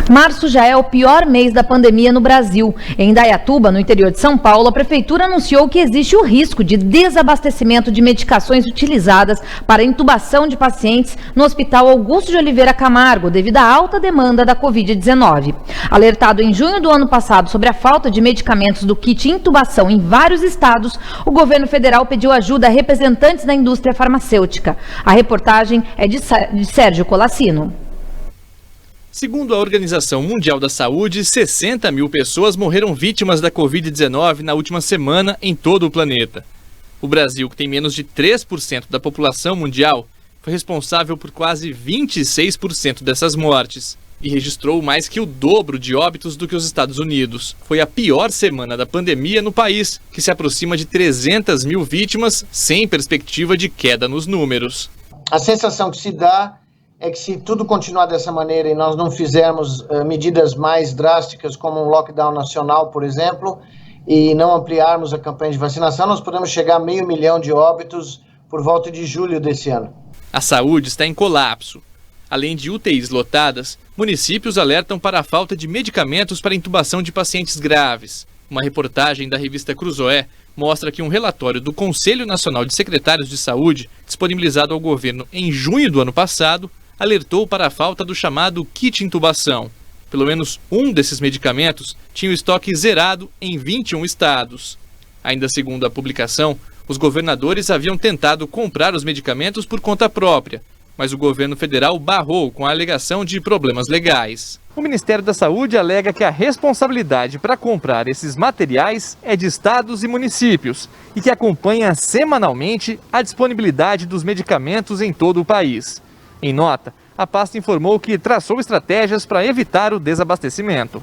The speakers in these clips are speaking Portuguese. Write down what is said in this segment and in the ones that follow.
Março já é o pior mês da pandemia no Brasil. Em Indaiatuba, no interior de São Paulo, a prefeitura anunciou que existe o risco de desabastecimento de medicações utilizadas para intubação de pacientes no Hospital Augusto de Oliveira Camargo, devido à alta demanda da Covid-19. Alertado em junho do ano passado sobre a falta de medicamentos do kit intubação em vários estados, o governo federal pediu ajuda a representantes da indústria farmacêutica. A reportagem é de Sérgio Colassino. Segundo a Organização Mundial da Saúde, 60 mil pessoas morreram vítimas da Covid-19 na última semana em todo o planeta. O Brasil, que tem menos de 3% da população mundial, foi responsável por quase 26% dessas mortes e registrou mais que o dobro de óbitos do que os Estados Unidos. Foi a pior semana da pandemia no país, que se aproxima de 300 mil vítimas, sem perspectiva de queda nos números. A sensação que se dá é que se tudo continuar dessa maneira e nós não fizermos medidas mais drásticas, como um lockdown nacional, por exemplo, e não ampliarmos a campanha de vacinação, nós podemos chegar a 500 mil de óbitos por volta de julho desse ano. A saúde está em colapso. Além de UTIs lotadas, municípios alertam para a falta de medicamentos para intubação de pacientes graves. Uma reportagem da revista Cruzoé mostra que um relatório do Conselho Nacional de Secretários de Saúde, disponibilizado ao governo em junho do ano passado, alertou para a falta do chamado kit intubação. Pelo menos um desses medicamentos tinha o estoque zerado em 21 estados. Ainda segundo a publicação, os governadores haviam tentado comprar os medicamentos por conta própria, mas o governo federal barrou com a alegação de problemas legais. O Ministério da Saúde alega que a responsabilidade para comprar esses materiais é de estados e municípios e que acompanha semanalmente a disponibilidade dos medicamentos em todo o país. Em nota, a pasta informou que traçou estratégias para evitar o desabastecimento.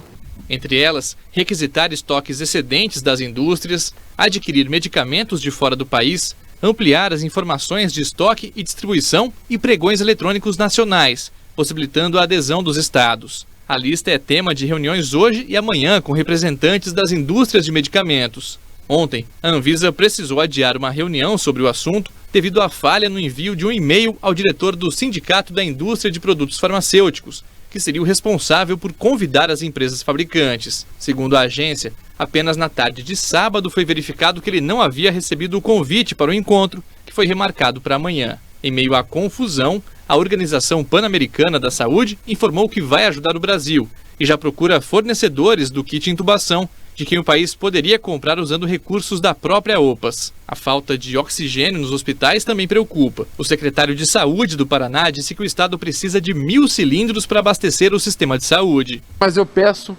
Entre elas, requisitar estoques excedentes das indústrias, adquirir medicamentos de fora do país, ampliar as informações de estoque e distribuição e pregões eletrônicos nacionais, possibilitando a adesão dos estados. A lista é tema de reuniões hoje e amanhã com representantes das indústrias de medicamentos. Ontem, a Anvisa precisou adiar uma reunião sobre o assunto devido à falha no envio de um e-mail ao diretor do Sindicato da Indústria de Produtos Farmacêuticos, que seria o responsável por convidar as empresas fabricantes. Segundo a agência, apenas na tarde de sábado foi verificado que ele não havia recebido o convite para o encontro, que foi remarcado para amanhã. Em meio à confusão, a Organização Pan-Americana da Saúde informou que vai ajudar o Brasil e já procura fornecedores do kit intubação, de quem o país poderia comprar usando recursos da própria OPAS. A falta de oxigênio nos hospitais também preocupa. O secretário de Saúde do Paraná disse que o estado precisa de 1.000 cilindros para abastecer o sistema de saúde. Mas eu peço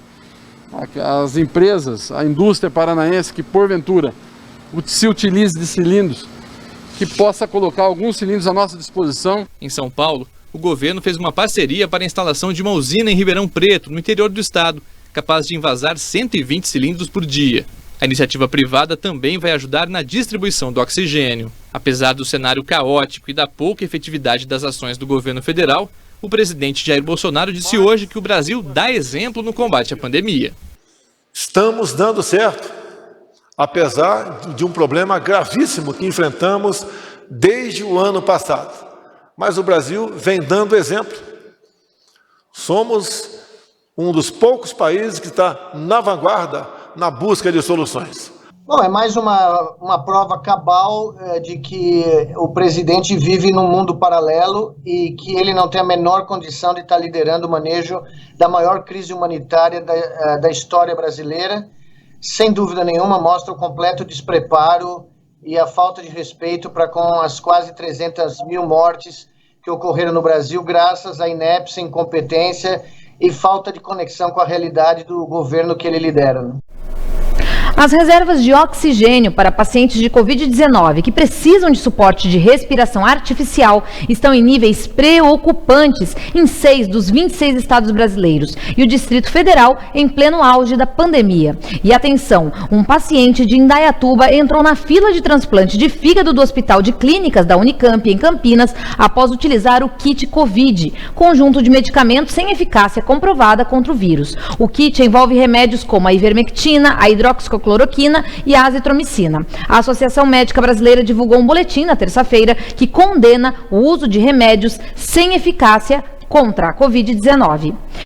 às empresas, à indústria paranaense que porventura se utilize de cilindros, que possa colocar alguns cilindros à nossa disposição. Em São Paulo, o governo fez uma parceria para a instalação de uma usina em Ribeirão Preto, no interior do estado, capaz de envasar 120 cilindros por dia. A iniciativa privada também vai ajudar na distribuição do oxigênio. Apesar do cenário caótico e da pouca efetividade das ações do governo federal, o presidente Jair Bolsonaro disse hoje que o Brasil dá exemplo no combate à pandemia. Estamos dando certo, apesar de um problema gravíssimo que enfrentamos desde o ano passado. Mas o Brasil vem dando exemplo. Somos um dos poucos países que está na vanguarda na busca de soluções. Bom, é mais uma prova cabal de que o presidente vive num mundo paralelo e que ele não tem a menor condição de estar liderando o manejo da maior crise humanitária da história brasileira. Sem dúvida nenhuma, mostra o completo despreparo e a falta de respeito para com as quase 300 mil mortes que ocorreram no Brasil, graças à inépcia, incompetência e falta de conexão com a realidade do governo que ele lidera. As reservas de oxigênio para pacientes de Covid-19 que precisam de suporte de respiração artificial estão em níveis preocupantes em 6 dos 26 estados brasileiros e o Distrito Federal em pleno auge da pandemia. E atenção, um paciente de Indaiatuba entrou na fila de transplante de fígado do Hospital de Clínicas da Unicamp em Campinas após utilizar o kit Covid, conjunto de medicamentos sem eficácia comprovada contra o vírus. O kit envolve remédios como a ivermectina, a hidroxicloroquina e a azitromicina. A Associação Médica Brasileira divulgou um boletim na terça-feira que condena o uso de remédios sem eficácia contra a Covid-19.